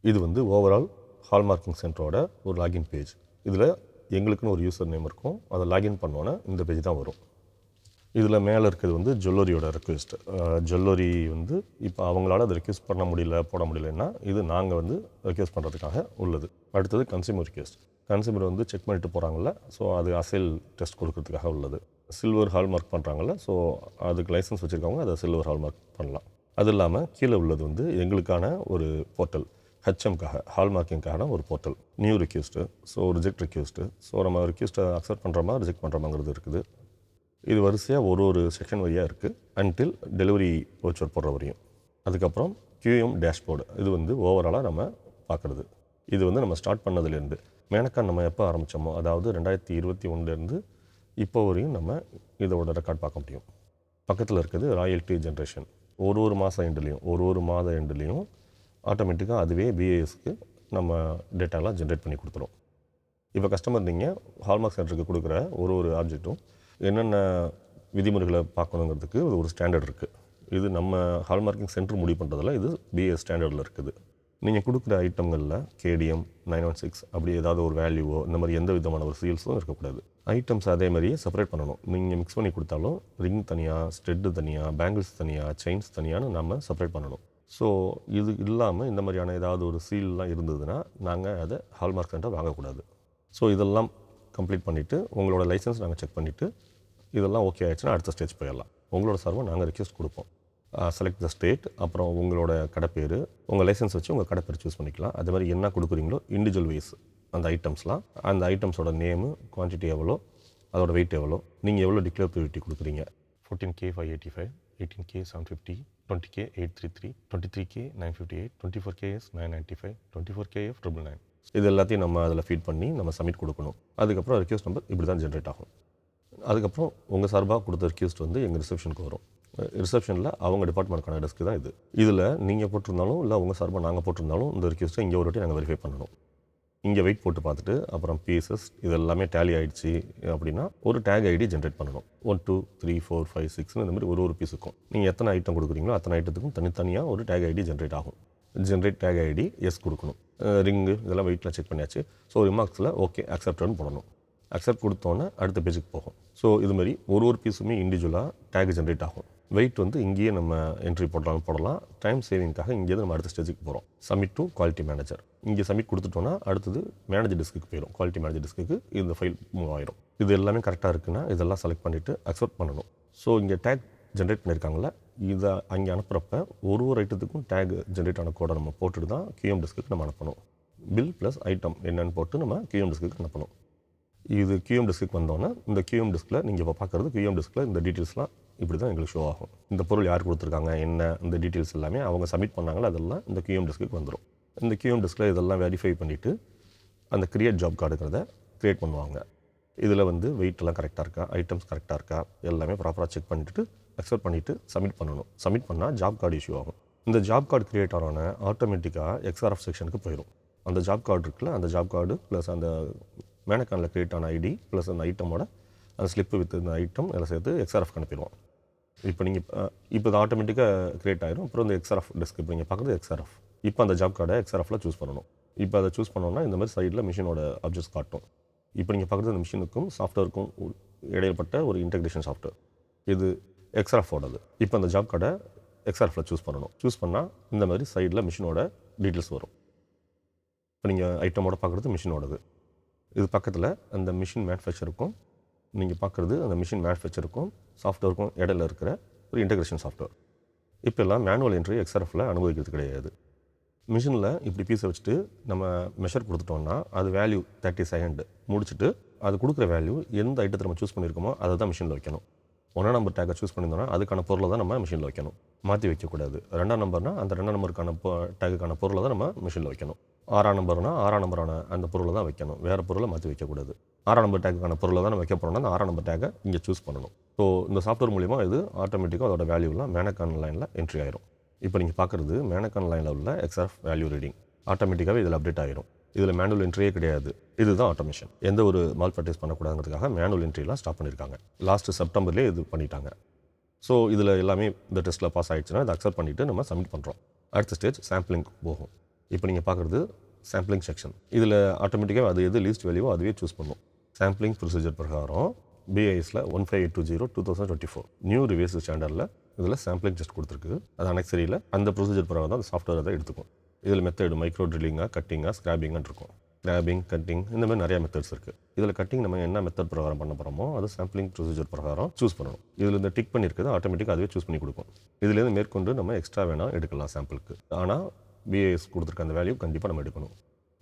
இது வந்து overall hallmarking சென்டரோட ஒரு லாகின் பேஜ். இதில் எங்களுக்குன்னு ஒரு யூசர் நேம் இருக்கும். அதை லாகின் பண்ணோன்னே இந்த பேஜ் தான் வரும். இதில் மேலே இருக்கிறது வந்து ஜுவல்லரியோட ரெக்வெஸ்ட். ஜுவல்லரி வந்து இப்போ அவங்களால அதை ரெக்வெஸ்ட் பண்ண முடியல, போட முடியலன்னா இது நாங்கள் வந்து ரெக்வெஸ்ட் பண்ணுறதுக்காக உள்ளது. அடுத்தது கன்சியூமர் ரெக்வெஸ்ட். கன்சியூமர் வந்து செக் பண்ணிட்டு போகிறாங்கல்ல, ஸோ அது அசேல் டெஸ்ட் கொடுக்கறதுக்காக உள்ளது. சில்வர் ஹால்மார்க் பண்ணுறாங்கல்ல, ஸோ அதுக்கு லைசன்ஸ் வச்சுருக்கவங்க அதை சில்வர் ஹால்மார்க் பண்ணலாம். அது இல்லாமல் கீழே உள்ளது வந்து எங்களுக்கான ஒரு போர்ட்டல், ஹெச்எம்காக ஹால்மார்க்கிங்கான ஒரு portal. New request, so reject request, so நம்ம ரிக்வெஸ்ட்டை அக்செப்ட் பண்ணுறோமா ரிஜெக்ட் பண்ணுறோமாங்கிறது இருக்குது. இது வரிசையாக ஒரு செக்ஷன் வழியாக இருக்குது அன்டில் டெலிவரி வவுச்சர் போடுற வரையும். அதுக்கப்புறம் QM டேஷ்போர்டு, இது வந்து ஓவராலாக நம்ம பார்க்குறது. இது வந்து நம்ம ஸ்டார்ட் பண்ணதுலேருந்து மேனக்கான் நம்ம எப்போ ஆரம்பித்தோமோ, அதாவது 2021 இப்போ வரையும் நம்ம இதோட ரெக்கார்ட் பார்க்க முடியும். பக்கத்தில் இருக்குது ராயல்ட்டி ஜென்ரேஷன். ஒரு மாதம் எண்டுலேயும் ஒரு மாத எண்டுலேயும் ஆட்டோமேட்டிக்காக அதுவே பிஏஎஸ்க்கு நம்ம டேட்டாலாம் ஜென்ரேட் பண்ணி கொடுத்துரும். இப்போ கஸ்டமர் நீங்கள் ஹால்மார்க் சென்டருக்கு கொடுக்குற ஒரு ஆப்ஜெக்ட்டும் என்னென்ன விதிமுறைகளை பார்க்கணுங்கிறதுக்கு ஒரு ஸ்டாண்டர்ட் இருக்குது. இது நம்ம ஹால்மார்க்கிங் சென்டர் முடிவு பண்ணுறதில்ல, இது பிஏஎஸ் ஸ்டாண்டர்டில் இருக்குது. நீங்கள் கொடுக்குற ஐட்டங்களில் KDM 916 அப்படி ஏதாவது ஒரு வேல்யூவோ இந்த மாதிரி எந்த விதமான ஒரு சீல்ஸும் இருக்கக்கூடாது. ஐட்டம்ஸ் அதே மாதிரியே செப்பரேட் பண்ணணும். நீங்கள் மிக்ஸ் பண்ணி கொடுத்தாலும் ரிங் தனியாக, ஸ்டெட்டு தனியாக, பேங்கிள்ஸ் தனியாக, செயின்ஸ் தனியான்னு நம்ம செப்பரேட் பண்ணணும். ஸோ இது இல்லாமல் இந்த மாதிரியான ஏதாவது ஒரு சீல்லாம் இருந்ததுன்னா நாங்கள் அதை ஹால்மார்க் சென்டர் வாங்கக்கூடாது. ஸோ இதெல்லாம் கம்ப்ளீட் பண்ணிவிட்டு உங்களோட லைசன்ஸ் நாங்கள் செக் பண்ணிவிட்டு இதெல்லாம் ஓகே ஆகிடுச்சுன்னா அடுத்த ஸ்டேஜ் போயிடலாம். உங்களோட சார்பாக நாங்கள் ரிக்வெஸ்ட் கொடுப்போம். செலக்ட் த ஸ்டேட், அப்புறம் உங்களோட கடை பேர், உங்கள் லைசன்ஸ் வச்சு உங்கள் கடை பேர் சூஸ் பண்ணிக்கலாம். அதே மாதிரி என்ன கொடுக்குறீங்களோ இண்டிவிஜுவல் வைஸ் அந்த ஐட்டம்ஸ்லாம், அந்த ஐட்டம்ஸோட நேமு, குவான்டிட்டி எவ்வளோ, அதோட வெயிட் எவ்வளோ, நீங்கள் எவ்வளோ டிக்ளேர் ப்ரியாரிட்டி கொடுக்குறீங்க, 14K 585, 18K 750, 20K 833, 23K 958, 24KS 995, 24KF 999. இது எல்லாத்தையும் நம்ம அதில் ஃபீட் பண்ணி நம்ம சப்மிட் கொடுக்கணும். அதுக்கப்புறம் ரிக்வெஸ்ட் நம்பர் இப்படி தான் ஜென்ரேட் ஆகும். அதுக்கப்புறம் உங்கள் சார்பாக கொடுத்த ரிக்வெஸ்ட் வந்து எங்கள் ரிசப்ஷனுக்கு வரும். ரிசப்ஷனில் அவங்க டிபார்ட்மெண்ட்டுக்கான டெஸ்க்கு தான் இது. இதில் நீங்கள் போட்டிருந்தாலும் இல்லை உங்கள் சார்பாக நாங்கள் போட்டிருந்தாலும் இந்த ரிக்வெஸ்ட்டை இங்கே ஒரு வாட்டி நாங்கள் வெரிஃபை பண்ணணும். இங்கே வெயிட் போட்டு பார்த்துட்டு அப்புறம் பீசஸ் இது எல்லாமே டேலி ஆகிடுச்சு அப்படின்னா ஒரு டேக் ஐடி ஜென்ரேட் பண்ணணும். 1 2 3 4 5 6 இந்த மாதிரி ஒரு பீஸுக்கும் நீங்கள் எத்தனை ஐட்டம் கொடுக்குறீங்களோ அத்தனை ஐட்டத்துக்கும் தனித்தனியாக ஒரு டேக் ஐடி ஜென்ரேட் ஆகும். ஜென்ரேட் டேக் ஐடி எஸ் கொடுக்கணும். ரிங்கு இதெல்லாம் வெயிட்டில் செக் பண்ணியாச்சு. ஸோ ரிமார்க்ஸில் ஓகே அக்செப்டட்னு போடணும். அக்செப்ட் கொடுத்தோன்னே அடுத்த பேஜுக்கு போகும். ஸோ இது மாதிரி ஒரு பீஸுமே இண்டிவிஜுவலாக டேக் ஜென்ரேட் ஆகும். வெயிட் வந்து இங்கேயே நம்ம என்ட்ரி போடலாம். டைம் சேவிங்காக இங்கேருந்து நம்ம அடுத்த ஸ்டேஜுக்கு போகிறோம். Submit to quality manager. இங்கே சப்மிட் கொடுத்துட்டோன்னா அடுத்தது மேனேஜர் டெஸ்க்கு போயிடும். குவாலிட்டி மேனேஜர் டெஸ்க்கு இந்த ஃபைல் மூவ் ஆயிரும். இது எல்லாமே கரெக்டாக இருக்குன்னா இதெல்லாம் செலக்ட் பண்ணிவிட்டு அக்செப்ட் பண்ணணும். ஸோ இங்கே டேக் ஜென்ரேட் பண்ணியிருக்காங்களா, இதை அங்கே அனுப்புகிறப்ப ஒரு ஐட்டத்துக்கும் டேக் ஜென்ரேட் ஆன கோடை நம்ம போட்டுட்டு தான் QM டெஸ்க்கு நம்ம அனுப்பணும். பில் ப்ளஸ் ஐட்டம் என்னென்னு போட்டு நம்ம QM டெஸ்க்கு அனுப்பணும். இது QM டெஸ்க்கு வந்தோன்னா இந்த QM டெஸ்கில் நீங்கள் இப்போ பார்க்குறது QM டெஸ்கில் இந்த டீட்டெயில்ஸ்லாம் இப்படி தான் எங்களுக்கு ஷோ ஆகும். இந்த பொருள் யார் கொடுத்துருக்காங்க என்ன இந்த டீட்டெயில்ஸ் எல்லாமே அவங்க சப்மிட் பண்ணாங்களோ அதெல்லாம் இந்த QM டெஸ்க்கு வந்துடும். இந்த QM டெஸ்கில் இதெல்லாம் வெரிஃபை பண்ணிவிட்டு அந்த கிரியேட் ஜாப் கார்டுங்கிறத க்ரியேட் பண்ணுவாங்க. இதில் வந்து வெயிட்டெல்லாம் கரெக்டாக இருக்கா, ஐட்டம்ஸ் கரெக்டாக இருக்கா, எல்லாமே ப்ராப்பராக செக் பண்ணிவிட்டு அக்செப்ட் பண்ணிவிட்டு சப்மிட் பண்ணணும். சப்மிட் பண்ணால் ஜாப் கார்டு இஷ்யூ ஆகும். இந்த ஜாப் கார்டு க்ரியேட் ஆனோன்னே ஆட்டோமேட்டிக்காக XRF செக்ஷனுக்கு போயிடும். அந்த ஜாப் கார்டு இருக்குல்ல, அந்த ஜாப் கார்டு ப்ளஸ் அந்த மேனக்கானில் க்ரியேட் ஆன ஐடி ப்ளஸ் அந்த ஐட்டமோட அந்த ஸ்லிப்பு வித் இந்த ஐட்டம் எல்லாம் சேர்த்து XRFக்கு அனுப்பிடுவோம். இப்போ நீங்கள் இப்போ இது ஆட்டோமேட்டிக்காக க்ரியேட் ஆயிரும். அப்புறம் இந்த XRF டெஸ்க் இப்போ நீங்கள் பார்க்குறது XRF. இப்போ அந்த ஜாப் கார்டை XRFில் சூஸ் பண்ணணும். இப்போ அதை சூஸ் பண்ணோன்னா இந்த மாதிரி சைடில் மிஷினோட ஆப்ஜெக்ட்ஸ் காட்டும். இப்போ நீங்கள் பார்க்குறது இந்த மிஷினுக்கும் சாஃப்ட்வேருக்கும் இடையில்பட்ட ஒரு இன்டெகிரேஷன் சாஃப்ட்வேர். இது XRFோடது. இப்போ அந்த ஜாப் கார்டை XRFில் சூஸ் பண்ணணும். சூஸ் பண்ணால் இந்த மாதிரி சைடில் மிஷினோட டீட்டெயில்ஸ் வரும். இப்போ நீங்கள் ஐட்டமோட பார்க்குறது மிஷினோடது. இது பக்கத்தில் அந்த மிஷின் மேனுஃபேக்சருக்கும் நீங்கள் பார்க்குறது அந்த மிஷின் மேனுஃபேக்சருக்கும் சாஃப்ட்வேருக்கும் இடையில இருக்கிற ஒரு இன்டெகிரேஷன் சாஃப்ட்வேர். இப்போ எல்லாம் மேனுவல் என்ட்ரி XRFில் அனுமதிக்கிறது கிடையாது. மிஷினில் இப்படி பீஸை வச்சுட்டு நம்ம மெஷர் கொடுத்துட்டோம்னா அது வேல்யூ 30 செகண்ட் முடிச்சுட்டு அது கொடுக்குற வேல்யூ எந்த ஐட்டத்தை நம்ம சூஸ் பண்ணியிருக்கோமோ அதை தான் மிஷினில் வைக்கணும். 1ஆம் நம்பர் டேக்கை சூஸ் பண்ணியிருந்தோம்னா அதுக்கான பொருளை தான் நம்ம மிஷினில் வைக்கணும், மாற்றி வைக்கக்கூடாது. 2ஆம் நம்பர்னால் அந்த 2ஆம் நம்பருக்கான டேக்குக்கான பொருளை தான் நம்ம மிஷினில் வைக்கணும். 6ஆம் நம்பர்னால் 6ஆம் நம்பரான அந்த பொருளை தான் வைக்கணும், வேறு பொருளை மாற்றி வைக்கக்கூடாது. 6ஆம் நம்பர் டேக்குக்கான பொருளை தான் நம்ம வைக்க போகிறோம்னா அந்த 6ஆம் நம்பர் டேக்கை இங்கே சூஸ் பண்ணணும். ஸோ இந்த சாஃப்ட்வேர் மூலிமா இது ஆட்டோமேட்டிக்காக அதோட வேல்யூலாம் மேனக்கான் லைனில் என்ட்ரி ஆயிரும். இப்போ நீங்கள் பார்க்குறது மேனக்கான் லைனில் உள்ள XRF வேல்யூ ரீடிங் ஆட்டோமேட்டிக்காகவே இதில் அப்டேட் ஆகிரும். இதில் மேனுவல் என்ட்ரியே கிடையாது. இதுதான் ஆட்டோமேஷன். எந்த ஒரு மால் ப்ராக்டிஸ் பண்ணக்கூடாதுங்கிறதுக்காக மேனுவல் என்ட்ரிலாம் ஸ்டாப் பண்ணியிருக்காங்க. லாஸ்ட்டு செப்டம்பர்லேயே இது பண்ணிட்டாங்க. ஸோ இதில் எல்லாமே இந்த டெஸ்ட்டில் பாஸ் ஆகிடுச்சுன்னா இதை அக்செப்ட் பண்ணிவிட்டு நம்ம சப்மிட் பண்ணுறோம். அடுத்த ஸ்டேஜ் சாம்பிளிங் போகும். இப்போ நீங்கள் பார்க்குறது சாம்பிளிங் செக்ஷன். இதில் ஆட்டோமேட்டிக்காக அது எது லீஸ்ட் வேல்யூவோ அதுவே சூஸ் பண்ணும். சாம்பிளிங் ப்ரொசீஜர் பிரகாரம் BISல 15820/2024 நியூ ரிவைஸ் ஸ்டாண்டர்டில் இதில் சாம்பிளிங் டெஸ்ட் கொடுத்துருக்கு. அது அனெக்சரியில் அந்த ப்ரொசீஜர் பிரகாரம் தான் அந்த சாஃப்ட்வேர் அதை எடுத்துக்கும். இதில் மெத்தட் மைக்ரோ ட்ரில்லிங்காக, கட்டிங்காக, ஸ்கிராபிங்காக இருக்கும். ஸ்கிராபிங், கட்டிங் இந்த மாதிரி நிறையா மெத்தட்ஸ் இருக்குது. இதில் கட்டிங் நம்ம என்ன மெத்தட் பிரகாரம் பண்ண போகிறோமோ அது சாம்பிளிங் ப்ரொசீஜர் பிரகாரம் சூஸ் பண்ணணும். இதில் இந்த டிக் பண்ணியிருக்குது ஆட்டோமேட்டிக்காக அதுவே சூஸ் பண்ணி கொடுக்கும். இதுலேருந்து மேற்கொண்டு நம்ம எக்ஸ்ட்ரா வேணால் எடுக்கலாம் சாம்பிளுக்கு. ஆனால் BIS கொடுத்துருக்க அந்த வேல்யூ கண்டிப்பாக நம்ம எடுக்கணும்.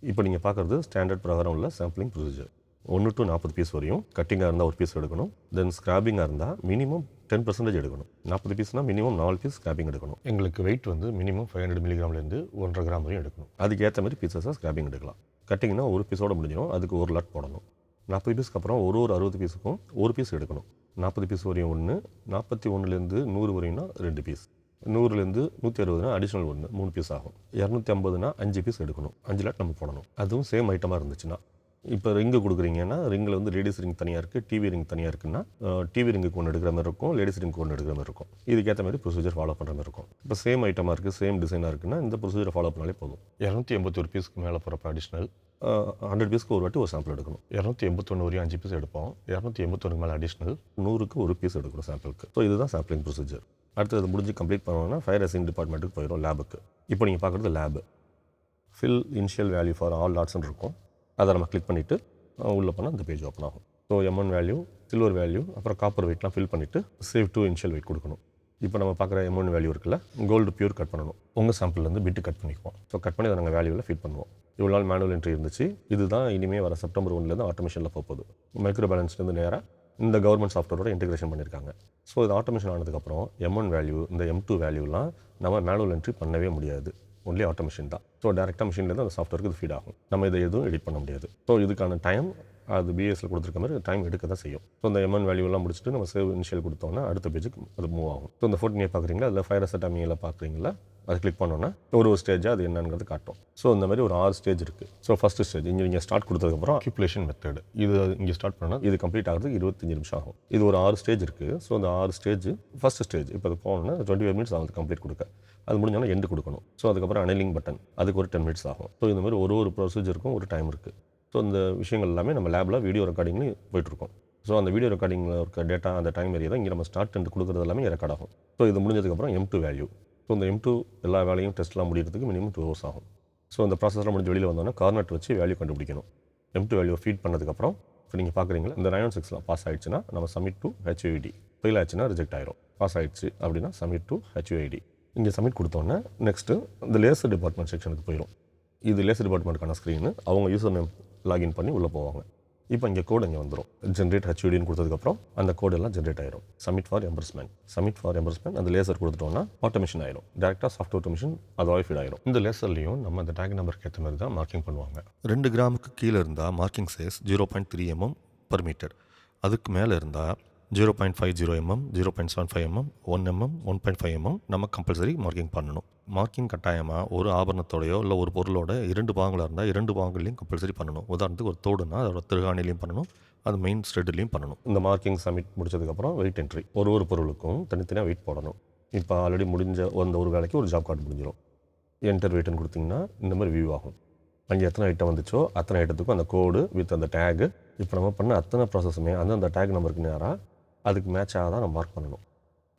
இப்போ நீங்கள் பார்க்குறது ஸ்டாண்டர்ட் பிரகாரம் உள்ள சாம்பிளிங் ப்ரொசீஜர். 1 to 40 பீஸ் வரையும் கட்டிங்காக இருந்தால் ஒரு பீஸ் எடுக்கணும். தென் ஸ்கிராபிங்காக இருந்தால் மினிமம் 10% எடுக்கணும். 40 பீஸ்னால் மினிமம் 4 பீஸ் ஸ்கிராபிங் எடுக்கணும். எங்களுக்கு வெயிட் வந்து மினிமம் 500 மில்லிகிராம்லேருந்து 1.5 கிராம் வரையும் எடுக்கணும். அதுக்கு ஏற்ற மாதிரி பீஸஸாக ஸ்கிராபிங் எடுக்கலாம். கட்டிங்னா ஒரு பீஸோட முடிஞ்சிடும். அதுக்கு ஒரு லாட் போடணும். 40 பீஸ்க்கு அப்புறம் ஒரு 60 பீஸுக்கும் ஒரு பீஸ் எடுக்கணும். 40 பீஸ் வரையும் 1, 41லேருந்து 100 வரையும்னா 2 பீஸ், 100லேருந்து 160னா அடிஷ்னல் 1, 3 பீஸ் ஆகும். 250னா 5 பீஸ் எடுக்கணும். 5 லாட் நம்ம போடணும். அதுவும் சேம் ஐட்டமாக இருந்துச்சுன்னா. இப்போ ரிங்கு கொடுக்குறீங்கன்னா ரிங்கில் வந்து லேடிஸ் ரிங் தனியாக இருக்குது, டிவி ரிங் தனியாக இருக்குன்னா டிவி ரிங்குக்கு ஒன்று எடுக்கிற மாதிரி இருக்கும், லேடிஸ் ரிங்க்கு ஒன்று எடுக்கிற மாதிரி இருக்கும். இதுக்கேற்ற மாதிரி ப்ரொசீஜர் ஃபாலோ பண்ணுற மாதிரி இருக்கும். இப்போ சேம் ஐட்டமாக இருக்குது, சேம் டிசைனாக இருக்குன்னா இந்த ப்ரொசீஜரை ஃபாலோ பண்ணாலே போதும். 281 பீஸ்க்கு மேலே போகிறப்ப அடிஷ்னல் 100 பீஸ்க்கு ஒரு வாட்டி ஒரு சாம்பிள் எடுக்கணும். 281 வரையும் 5 பீஸ் எடுப்போம். 281 மேலே அடிஷ்னல் 100க்கு ஒரு பீஸ் எடுக்கணும் சாம்பிளுக்கு. ஸோ இதுதான் சாம்பிளிங் ப்ரொசீஜர். அடுத்து அது முடிஞ்சு கம்ப்ளீட் பண்ணோன்னா ஃபயர் அசிங் டிபார்ட்மெண்ட்டுக்கு போயிடும், லேபுக்கு. இப்போ நீங்கள் பார்க்குறது lab. Fill initial value for all லாட்ஸ்ன்னு இருக்கும். அதை நம்ம கிளிக் பண்ணிவிட்டு உள்ளே போனால் அந்த பேஜ் ஓப்பன் ஆகும். So M1 value, silver value, அப்புறம் காப்பர் வெயிட்லாம் ஃபில் பண்ணிவிட்டு சேவ் டு இனிஷியல் வெயிட் கொடுக்கணும். இப்போ நம்ம பார்க்குற M1 வேல்யூ இருக்குல்ல, கோல்டு பியூர் கட் பண்ணணும். உங்கள் சாம்பிள்லேருந்து பிட்டு கட் பண்ணிக்குவோம். ஸோ கட் பண்ணி அதை நாங்கள் வேல்யூவில் ஃபீட் பண்ணுவோம். இவ்வளோ நாள் மேனுவல் என்ட்ரி இருந்துச்சு. இதுதான் இனிமேல் வர செப்டம்பர் 1லேருந்து ஆட்டோமேஷனில் போகுது. மைக்ரோ பேலன்ஸ்லேருந்து நேராக இந்த கவர்மெண்ட் சாஃப்ட்வேரோட இன்டெகிரேஷன் பண்ணியிருக்காங்க. ஸோ இது ஆட்டோமேஷன் ஆனதுக்கப்புறம் M1 வேல்யூ, இந்த M2 வேல்யூலாம் நம்ம மேனுவல் என்ட்ரி பண்ணவே முடியாது. ஒன்லி ஆட்டோமேஷன் தான். ஸோ டேரெக்டாக மிஷின்லேருந்து அந்த சாஃப்ட்வேருக்கு இது ஃபீட் ஆகும். நம்ம இதை எதுவும் எடிட் பண்ண முடியாது. ஸோ இதுக்கான டைம் அது BISல கொடுத்துருக்க மாதிரி டைம் எடுக்க தான் செய்யும். ஸோ இந்த M1 வேல்யூலாம் முடிச்சுட்டு நம்ம சேவ் இனிஷியல் கொடுத்தோன்னா அடுத்த பேஜுக்கு அது மூவ் ஆகும். ஸோ இந்த ஃபோட்டோ நீங்கள் பார்க்குறீங்களா, அதில் ஃபயர் அசட் அமியில் பார்க்குறீங்களா, அதை கிளிக் பண்ணோன்னா ஒரு ஸ்டேஜாக அது என்னங்கிறது காட்டும். ஸோ இந்த மாதிரி ஒரு 6 ஸ்டேஜ் இருக்குது. ஸோ ஃபஸ்ட்டு ஸ்டேஜ் இங்கே நீங்கள் ஸ்டார்ட் கொடுத்ததுக்கப்புறம் அக்யூப்லேஷன் மெத்தட். இது இங்கே ஸ்டார்ட் பண்ணால் இது கம்ப்ளீட் ஆகிறதுக்கு 25 நிமிஷம் ஆகும். இது ஒரு 6 ஸ்டேஜ் இருக்குது. ஸோ அந்த 6 ஸ்டேஜ் ஃபஸ்ட் ஸ்டேஜ் இப்போ அது போனோன்னா 25 மினிட்ஸ் ஆகுது கம்ப்ளீட் கொடுக்க. அது முடிஞ்சோன்னா எண்டு கொடுக்கணும். ஸோ அதுக்கப்புறம் அனலிங் பட்டன், அதுக்கு ஒரு 10 மினிட்ஸ் ஆகும். ஸோ இந்த மாதிரி ஒரு ப்ரொசீஜருக்கும் ஒரு டைம் இருக்குது. ஸோ இந்த விஷயங்கள் எல்லாமே நம்ம லேபில் வீடியோ ரெக்கார்டிங்னு போயிட்டுருக்கோம். ஸோ அந்த வீடியோ ரெக்கார்டிங்கில் இருக்க டேட்டா, அந்த டைம் ஏரியா தான் இங்கே நம்ம ஸ்டார்ட் அண்ட் கொடுக்குறது எல்லாமே ரெக்கார்ட் ஆகும். ஸோ இது முடிஞ்சதுக்கப்புறம் M2 வேல்யூ. ஸோ இந்த M2 எல்லா வேலையும் டெஸ்ட்லாம் முடிகிறதுக்கு மினிமம் 2 hours ஆகும். ஸோ இந்த ப்ராசஸ்லாம் முடிஞ்சு வெளியில் வந்தோன்னா கார்னட் வச்சு வேல்யூ கண்டுபிடிக்கணும். M2 வேல்யூ ஃபீட் பண்ணதுக்கப்புறம் இப்போ நீங்கள் பார்க்குறீங்களா, இந்த 916 பாஸ் ஆகிடுச்சுன்னா நம்ம சப்மிட் டு HUID, ஃபெயில் ஆயிடுச்சுன்னா ரிஜெக்ட் ஆயிரும். பாஸ் ஆகிடுச்சு அப்படின்னா சப்மிட் டு HUID. இங்கே சப்மிட் கொடுத்தோன்னே நெக்ஸ்ட்டு இந்த லேசர் டிபார்ட்மெண்ட் செக்ஷனுக்கு போயிடும். இது லேசர் டிபார்ட்மெண்ட்டுக்கான ஸ்க்ரீனு. அவங்க யூசர் நேம் லாகின் பண்ணி உள்ளே போவாங்க. இப்போ இங்கே கோடு இங்கே வந்துடும். ஜென்ரேட் HUIDன்னு கொடுத்ததுக்கப்புறம் அந்த கோடு எல்லாம் ஜென்ரேட் ஆயிரும். சப்மிட் ஃபார் எம்பர்ஸ்மெண்ட் அந்த லேசர் கொடுத்துட்டோம்னா ஆட்டோமேஷன் ஆயிரும். டேரெக்டாக சாஃப்ட்வேர் ஆட்டோமேஷன் அதுவாக ஃபீட் ஆயிரும். இந்த லேசர்லையும் நம்ம அந்த டேக் நம்பருக்கு ஏற்ற மாதிரி தான் மார்க்கிங் பண்ணுவாங்க. 2 கிராமுக்கு கீழே இருந்தால் மார்க்கிங் சைஸ் 0.3 mm/மீட்டர். அதுக்கு மேலே இருந்தால் 0.50 mm, 0.75 mm, 1 mm, 1.5 mm நம்ம கம்பல்சரி மார்க்கிங் பண்ணணும். மார்க்கிங் கட்டாயமாக ஒரு ஆபரணத்தோடையோ இல்லை ஒரு பொருளோட 2 பாகங்களாக இருந்தால் 2 பாகங்களையும் கம்பல்சரி பண்ணணும். உதாரணத்துக்கு ஒரு தோடுனா அதோட திருகாணிலையும் பண்ணணும், அது மெயின் ஸ்ட்ரெட்லையும் பண்ணணும். இந்த மார்க்கிங் சப்மிட் முடிச்சதுக்கப்புறம் வெயிட் என்ட்ரி. ஒரு பொருளுக்கும் தனித்தனியாக வெயிட் போடணும். இப்போ ஆல்ரெடி முடிஞ்ச அந்த ஒரு வேலைக்கு ஒரு ஜாப் கார்டு முடிஞ்சிடும். என்டர் வெயிட்னு கொடுத்தீங்கன்னா இந்த மாதிரி வியூ ஆகும். அங்கே எத்தனை ஐட்டம் வந்துச்சோ அத்தனை ஐட்டத்துக்கும் அந்த கோடு வித் அந்த டேகு. இப்போ நம்ம பண்ண அத்தனை ப்ராசஸுமே அந்த டேக் நம்பருக்கு நேராக அதுக்கு மேட்சாக தான் நம்ம மார்க் பண்ணணும்.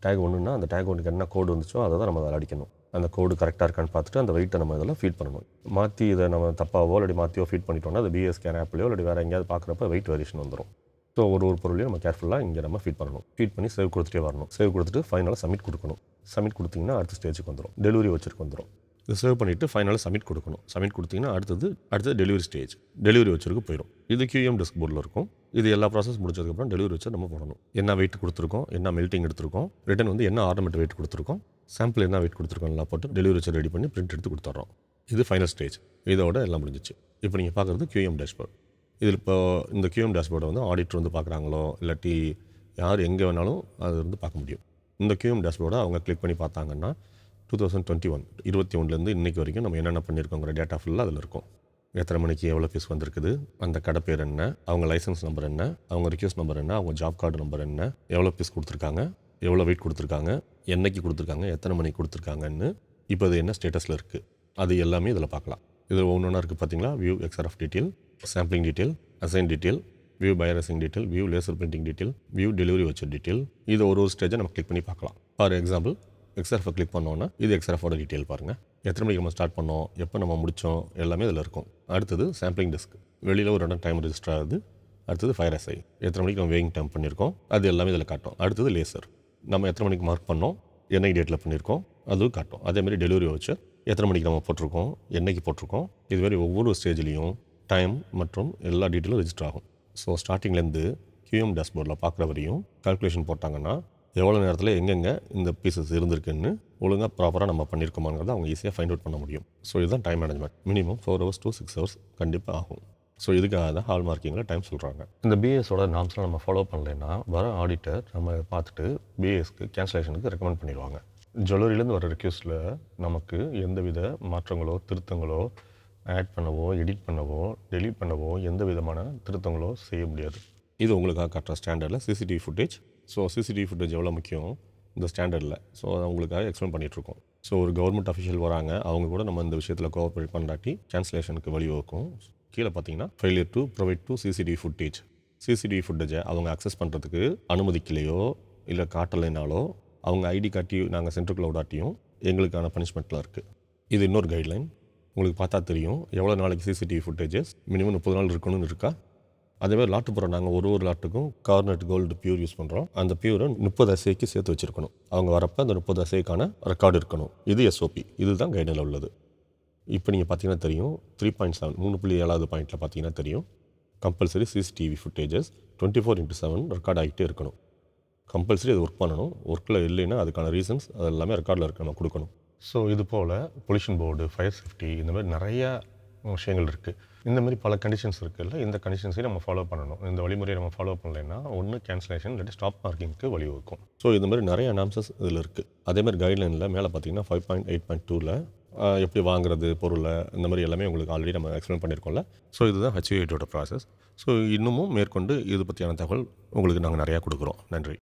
டேக் ஒன்றுனா அந்த டேக் ஒன்றுக்கு என்ன கோடு வந்துச்சோ அதை தான் நம்ம அதில் அடிக்கணும். அந்த கோடு கரெக்டாக இருக்கான்னு பார்த்துட்டு அந்த வெயிட்டை நம்ம இதில் ஃபீட் பண்ணணும். மாற்றி இதை நம்ம தப்பாவோ இல்லாட்டி மாற்றியோ ஃபீட் பண்ணிட்டோம்னா அது BIS ஸ்கேன் ஆப்லையோ இல்லாட்டி வேறு எங்கேயாவது பார்க்குறப்ப வெயிட் வேரியேஷன் வந்துடும். ஸோ ஒரு பொருளையும் நம்ம கேர்ஃபுல்லாக இங்கே நம்ம ஃபீட் பண்ணணும். ஃபீட் பண்ணி சேவ் கொடுத்துட்டே வரணும். சேவ் கொடுத்துட்டு ஃபைனலாக சப்மிட் கொடுக்கணும். சப்மிட் கொடுத்தீங்கன்னா அடுத்த ஸ்டேஜுக்கு வந்துடும். டெலிவரி வச்சுருக்கு வந்துடும். இது சேவ் பண்ணிவிட்டு ஃபைனலாக சப்மிட் கொடுக்கணும். சப்மிட் கொடுத்தீங்கன்னா அடுத்தது டெலிவரி ஸ்டேஜ். டெலிவரி வச்சுருக்கு போயிடும். இது QM டெஸ்க் போர்டில் இருக்கும். இது எல்லா ப்ராசஸ் முடிச்சதுக்கப்புறம் டெலிவரி வச்சு நம்ம போடணும். என்ன வெயிட் கொடுத்துருக்கோம், என்ன மெல்ட்டிங் எடுத்துருக்கோம், ரிட்டன் வந்து என்ன ஆர்னமெண்ட் வெயிட் கொடுத்துருக்கோம், சாம்பிள் என்ன வெயிட் கொடுத்துருக்கோம் எல்லாம் போட்டு டெலிவரி வச்சு ரெடி பண்ணி பிரிண்ட் எடுத்து கொடுத்துட்றோம். இது ஃபைனல் ஸ்டேஜ். இதோட எல்லாம் முடிஞ்சிச்சு. இப்போ நீங்கள் பார்க்குறது QM டேஷ்போர்ட். இதில் இப்போ இந்த QM டேஷ்போர்டை வந்து ஆடிட்டர் வந்து பார்க்குறாங்களோ இல்லாட்டி யார் எங்கே வேணாலும் அது வந்து பார்க்க முடியும். இந்த QM டேஷ்போர்டை அவங்க கிளிக் பண்ணி பார்த்தாங்கன்னா 2021 இன்றைக்கி வரைக்கும் நம்ம என்னென்ன பண்ணியிருக்கோங்கிற டேட்டா ஃபுல்லாக அதில் இருக்கும். எத்தனை மணிக்கு எவ்வளோ பீஸ் வந்திருக்குது, அந்த கடை பேர் என்ன, அவங்க லைசன்ஸ் நம்பர் என்ன, அவங்க ரிக்வெஸ்ட் நம்பர் என்ன, அவங்க ஜாப் கார்டு நம்பர் என்ன, எவ்வளோ பீஸ் கொடுத்துருக்காங்க, எவ்வளோ வெயிட் கொடுத்துருக்காங்க, என்னைக்கு கொடுத்துருக்காங்க, எத்தனை மணிக்கு கொடுத்துருக்காங்கன்னு, இப்போ அது என்ன ஸ்டேட்டஸில் இருக்குது அது எல்லாமே இதில் பார்க்கலாம். இதில் ஒன்று இருக்குது பார்த்தீங்களா, view XRF detail, sampling detail, assign detail, view பயோரசிங் detail, view laser printing detail, view delivery வச்ச டீட்டெயில். இது ஒரு ஸ்டேஜை நம்ம கிளிக் பண்ணி பார்க்கலாம். ஃபார் எக்ஸாம்பிள் எக்ஸ்ஆர்எஃப் கிளிக் பண்ணோன்னா இது எக்ஸ்ஆர்எஃபோட டீட்டெயில் பாருங்கள். எத்தனை மணிக்கு நம்ம ஸ்டார்ட் பண்ணோம், எப்போ நம்ம முடித்தோம், எல்லாமே இதில் இருக்கும். அடுத்தது சாம்பிளிங் டிஸ்க், வெளியில் ஒரு இடம் டைம் ரெஜிஸ்டர் ஆகுது. அடுத்தது ஃபயர் எஸ்ஐ, எத்தனை மணிக்கு நம்ம வேயிங் டைம் பண்ணியிருக்கோம், அது எல்லாமே இதில் காட்டும். அடுத்தது லேசர், நம்ம எத்தனை மணிக்கு மார்க் பண்ணோம், என்னைக்கு டேட்டில் பண்ணியிருக்கோம், அதுவும் காட்டும். அதேமாதிரி டெலிவரி வச்சு எத்தனை மணிக்கு நம்ம போட்டிருக்கோம், என்னைக்கு போட்டிருக்கோம், இதுமாதிரி ஒவ்வொரு ஸ்டேஜ்லேயும் டைம் மற்றும் எல்லா டீட்டெயிலும் ரெஜிஸ்டர் ஆகும். ஸோ ஸ்டார்டிங்லேருந்து QM டேஷ்போர்டில் பார்க்குற வரையும் கால்குலேஷன் போட்டாங்கன்னா எவ்வளோ நேரத்தில் எங்கெங்கே இந்த பீசஸ் இருந்திருக்குன்னு ஒழுங்காக ப்ராப்பராக நம்ம பண்ணியிருக்கோமாங்கிறத அவங்க ஈஸியாக ஃபைண்ட் அவுட் பண்ண முடியும். ஸோ இதுதான் time management. Minimum 4 hours to 6 hours கண்டிப்பாக ஆகும். ஸோ இதுக்காக தான் ஹால் மார்க்கிங்கில் டைம் சொல்கிறாங்க. இந்த பிஎஸோட நாம்ஸ்லாம் நம்ம ஃபாலோ பண்ணலைன்னா வர ஆடிட்டர் நம்ம பார்த்துட்டு பிஎஸ்க்கு கேன்சலேஷனுக்கு ரெக்கமெண்ட் பண்ணிடுவாங்க. ஜுவல்லரியிலேருந்து வர ரெக்யூஸ்ட்டில் நமக்கு எந்தவித மாற்றங்களோ திருத்தங்களோ ஆட் பண்ணவோ எடிட் பண்ணவோ டெலீட் பண்ணவோ எந்த விதமான திருத்தங்களோ செய்ய முடியாது. இது உங்களுக்காக காட்டுற ஸ்டாண்டர்டில் CCTV footage. So CCTV footage எவ்வளோ முக்கியம் இந்த ஸ்டாண்டர்டில், ஸோ அதை உங்களுக்காக எக்ஸ்பிளைன் பண்ணிகிட்ருக்கோம். ஸோ ஒரு கவர்மெண்ட் அஃபிஷியல் வராங்க, அவங்க கூட நம்ம இந்த விஷயத்தில் கோஆப்ரேட் பண்ணாட்டி கேன்சலேஷனுக்கு வழிவகுக்கும். கீழே பார்த்தீங்கன்னா failure to provide to CCTV footage. CCTV ஃபுட்டேஜை அவங்க அக்சஸ் பண்ணுறதுக்கு அனுமதிக்கலையோ இல்லை காட்டலைனாலோ அவங்க ஐடி காட்டி நாங்கள் சென்டருக்குள்ள விடாட்டியும் எங்களுக்கான பனிஷ்மெண்ட்லாம் இருக்குது. இது இன்னொரு கைட்லைன். உங்களுக்கு பார்த்தா தெரியும் எவ்வளோ நாளைக்கு சிசிடிவி ஃபுட்டேஜஸ் மினிமம் 30 நாள் இருக்கணும்னு இருக்கா. அதேமாதிரி லாட்டு போகிறோம், நாங்கள் ஒரு லாட்டுக்கும் கார்னெட் கோல்டு பியூர் யூஸ் பண்ணுறோம். அந்த பியூரை 30 அசைக்கு சேர்த்து வச்சுருக்கணும். அவங்க வரப்போ அந்த 30 அசைக்கான ரெக்கார்டு இருக்கணும். இது SOP, இதுதான் கைடில் உள்ளது. இப்போ நீங்கள் பார்த்தீங்கன்னா தெரியும் 3.7 3.7வது பாயிண்டில் பார்த்தீங்கன்னா தெரியும் கம்பல்சரி சிசிடிவி ஃபுட்டேஜஸ் 24/7 ரெக்கார்ட் ஆகிட்டே இருக்கணும். கம்பல்சரி அது ஒர்க் பண்ணணும். ஒர்க்கில் இல்லைன்னா அதுக்கான ரீசன்ஸ் அது எல்லாமே ரெக்கார்டில் இருக்க நம்ம கொடுக்கணும். ஸோ இது போல் பொல்யூஷன் போர்டு, ஃபயர் சேஃப்டி, இந்த மாதிரி நிறையா விஷயங்கள் இருக்குது. இந்த மாதிரி பல கண்டிஷன்ஸ் இருக்குல்ல, இந்த கண்டிஷன்ஸையும் நம்ம ஃபாலோ பண்ணணும். இந்த வழிமுறையை நம்ம ஃபாலோ பண்ணலைன்னா ஒன்று கேன்சலேஷன் இல்லாட்டி ஸ்டாப் மார்க்கிங்க்கு வழிவகுக்கும். ஸோ இந்த மாதிரி நிறைய நாம்சஸ் இதில் இருக்குது. அதேமாதிரி கைட்லைனில் மேலே பார்த்தீங்கன்னா 5.8.2ல் எப்படி வாங்குறது பொருளை, இந்த மாதிரி எல்லாமே உங்களுக்கு ஆல்ரெடி நம்ம எக்ஸ்பிளைன் பண்ணியிருக்கோம்ல. ஸோ இதுதான் HUID ப்ராசஸ். ஸோ இன்னமும் மேற்கொண்டு இது பற்றியான தகவல் உங்களுக்கு நாங்கள் நிறையா கொடுக்குறோம். நன்றி.